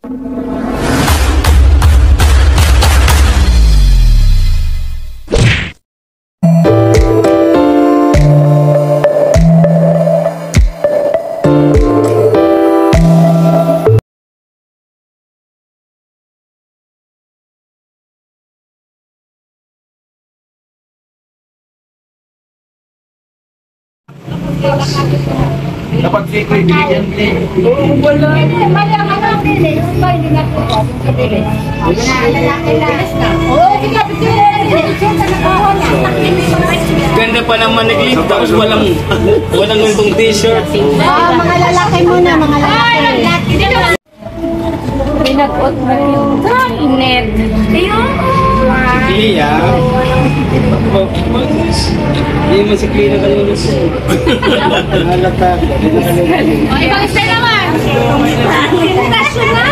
Dapat secret yan din. Oo, wala. Mayaman lang din eh. Yung ba, hindi na po. Oo, sinabit ko Ganda pa naman nag-live tapos walang ganitong t-shirt. mga lalaki muna, mga lalaki. Pinag-out mo yung net. Ayun. Iya. Hindi mo si Klina kanina po. Halata. O, ibang style naman.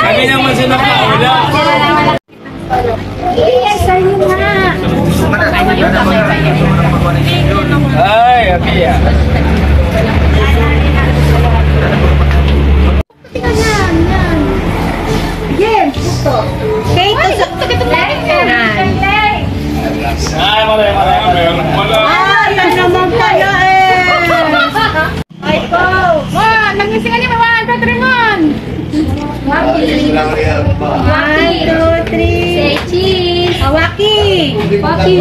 Kami naman sila pa. Wala. Iya, sa'yo nga. Ay, okay ya. Yan, yan. Yes, puto. Okay, ito sa... Ay, wala. Yan naman pala eh. Ay, go. Nangisingan niya, mawaan ka, Tremon. Waki. 1, 2, 3. Say cheese. Waki. Waki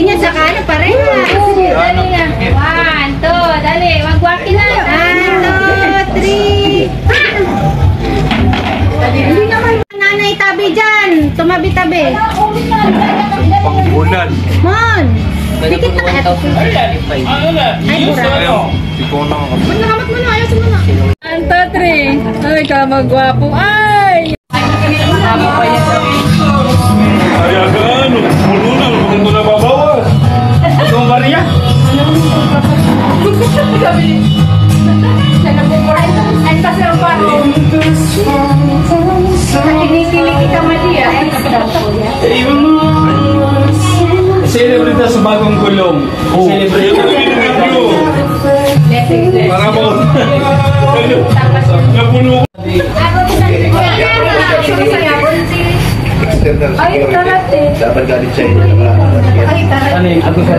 niya sa kanan, parehas. Dali na. 1, 2, dali. Mag-waki na. 1, 2, 3. Hindi naman nanay tabi dyan. Tumabi-tabi. Pangbulan. Mon. Dikit na kaya. Ano na? Ay, kurang. Ikaw na ako. Nakamot mo na. Ayos mo na. 1, 2, 3. Ay, ka magwapo. Ay! Tama pa yan. Ay, agad. Puno na. Kung ito nababawas. Ito ang bariya. Ay, kasi ang parang. Kinikilig ka mali ah. Eh, iwan mo. Celebrate sa bagong gulong. Celebrate. Para mo. Napuno. Ay, tarate. Dapat galit siya yun. Ano yung ako sa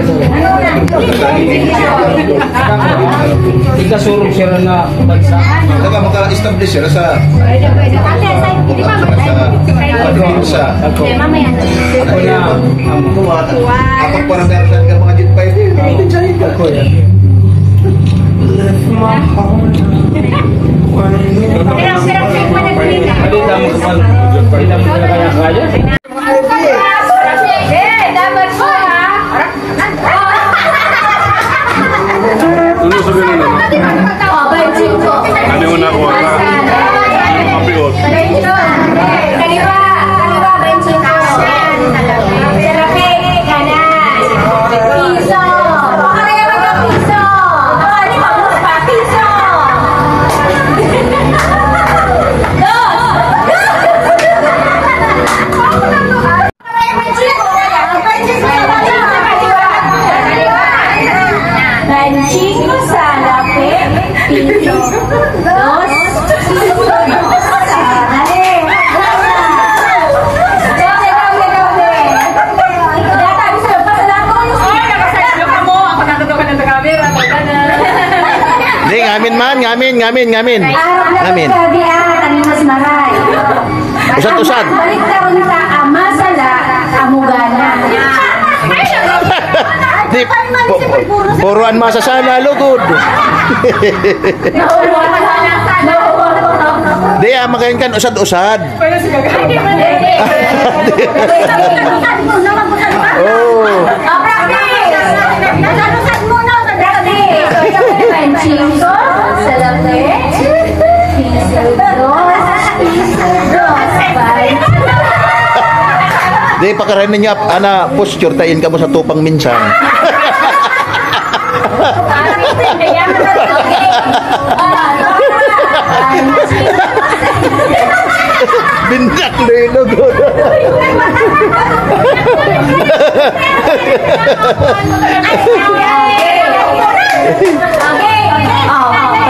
ikasurong siya na bansa. Saka maka-establish siya sa Pwede. Ate, hindi pa sa Ako na ako parang meron ka mga jet five din. ako yan. Halita mo kapal. Halita mo na kaya. dapat po ha. Ano sabihin na naman? Ano mo na ako? Mapiot. Kaliwa, benching ka. Terapi, kanan. Piso. Kaya magka-piso. Ano ba mo pa? Piso. Benching sa lapi. Piso. Dos. Ngamin. Ngamin. Gabi mas maray. Usad. Balik karon ta amasala amugana. Di, puruan masasala, lugod. Di, makain kan usad-usad. Oh. Di, pakaranin niya, ana, posture, tayin ka mo sa tupang minsan. Bindak na yung logo.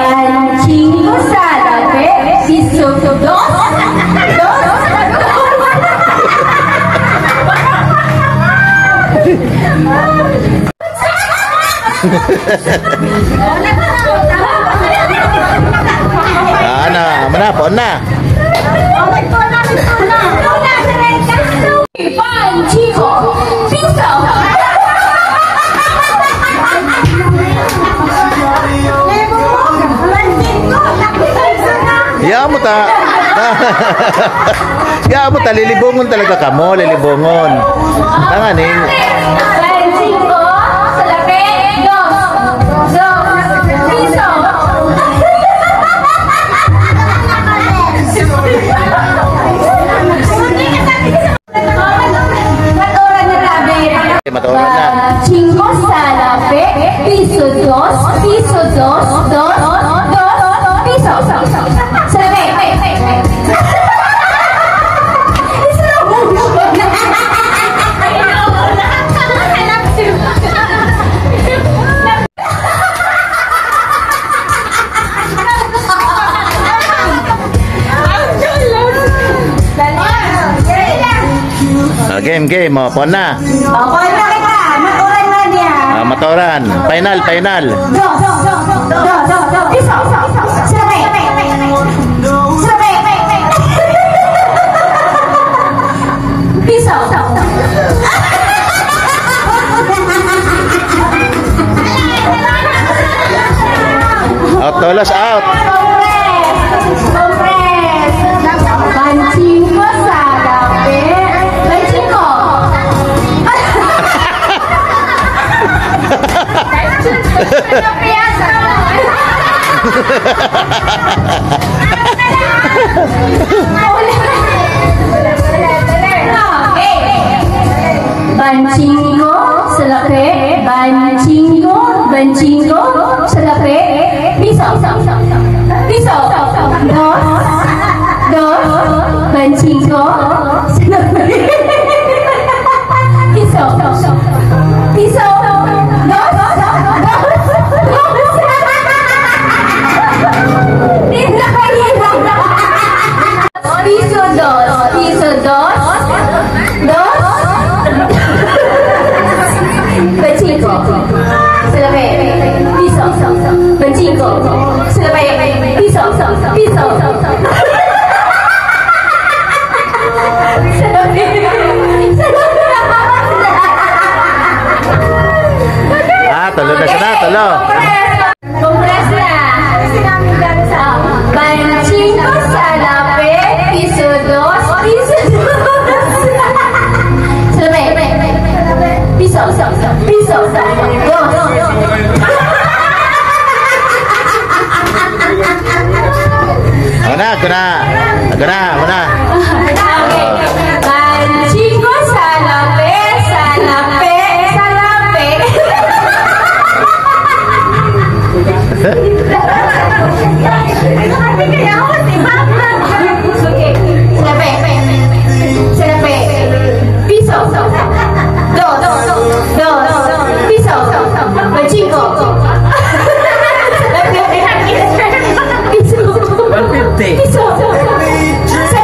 Pancing sa labi, piso dos. Mana, pon na. Ya mo ta. Ya mo ta, lilibongon talaga kamo, lilibongon. Tanganing. Matoran na. 5 salape, piso 2, piso 2, 2 piso. Salape. Game, pon na. Pon na kita, maturan na dia. Matoran. Final. Do. Piso. Salape. Piso. Tolos out. Kompres. Pancing ko salape. Pancing ko. Bancingko, salape, bancingko, salape, piso, dos, bancingko, salape, piso, piso dos, Bencingko, salape, piso, bencingko, salape, piso, Talo na sana, talo. Kompres na. Bancingko, salape, piso 2, piso 2. Salape, piso, Mana. Bancingko, salape. Salape, piso, dos, piso, bancingko. 150. Piso, 2, piso,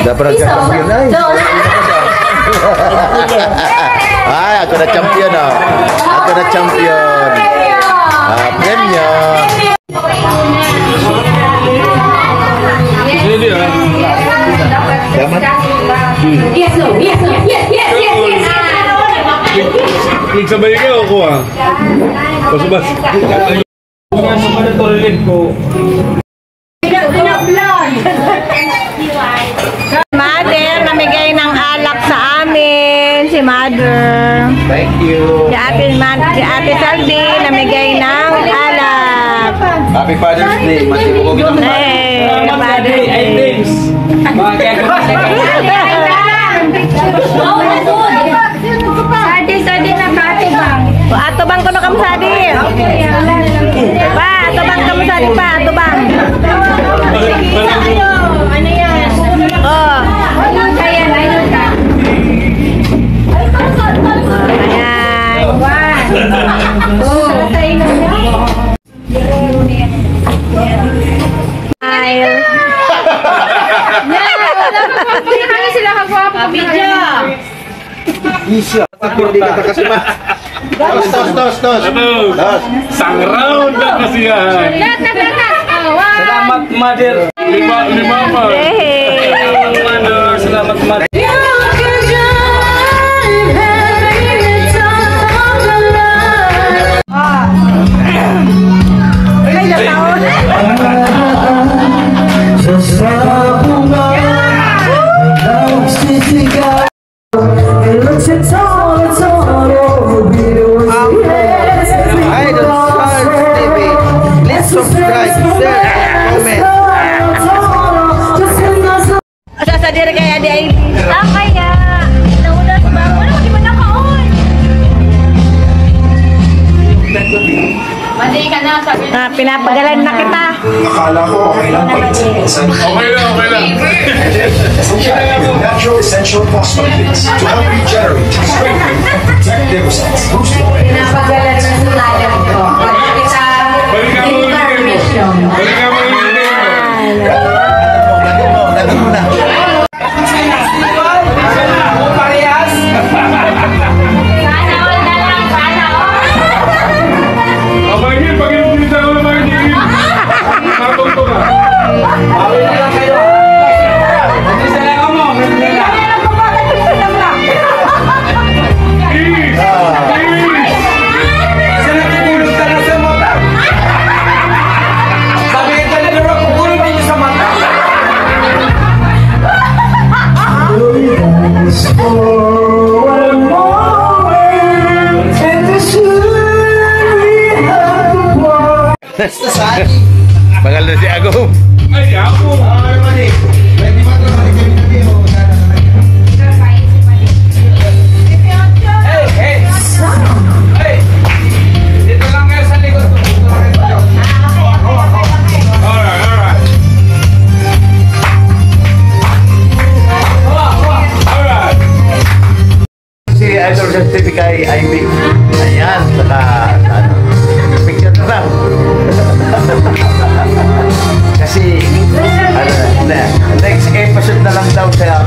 Dapat champion ay. Ay, ako na champion oh. Ako na champion. Premium. Pwede ah. Yes, no. Yes, no. Yes, yes, yes, yes. Nagsabay ka o ko ah. Pasabas. Mother, namigay ng alak sa amin. Si Mother. Thank you. Si Ate Salvi, namigay ng alak. Happy Father's Day. Masibugog ito. Hey, Father's Day. Sadi na bati bang. Ato bang kuno kam sadi? Pa, ato bang kam sadi pa, ato bang. Ano yan? Oh, Kaya na yun ka. ayan. Smile. Kaya sila kagwapo. Video. Isya. Hindi ka takasima. Tos. Ano? Tos. Sang round ang kasiyahan. Lahat. Salamat, Mother. Lima pa. Hey. Mother, salamat, Mother. Ay, nataon. Idol Stars TV. Please subscribe, share, comment. Asa diri kay Adi ay. Kaya. Naulas ba? Wala ko di man nakaon. Mali ka na, sabi na. Pinapagalan na kita. Akala ko okay lang pala. Okay lang. Natural essential phosphates to help regenerate, strengthen, and protect liver cells. Boost immune. Pinapagalan na sa lalim ko. Balikan mo ulit yung Lagyan mo na. Pag-ibig ko naman yung natungto ka. Bagal na si Agong. Ay, ako. Dito lang kayo sa likod. Alright. Si Idol TV kay Ivy. Ayan, saka picture na lang. Kasi next episode na lang daw siya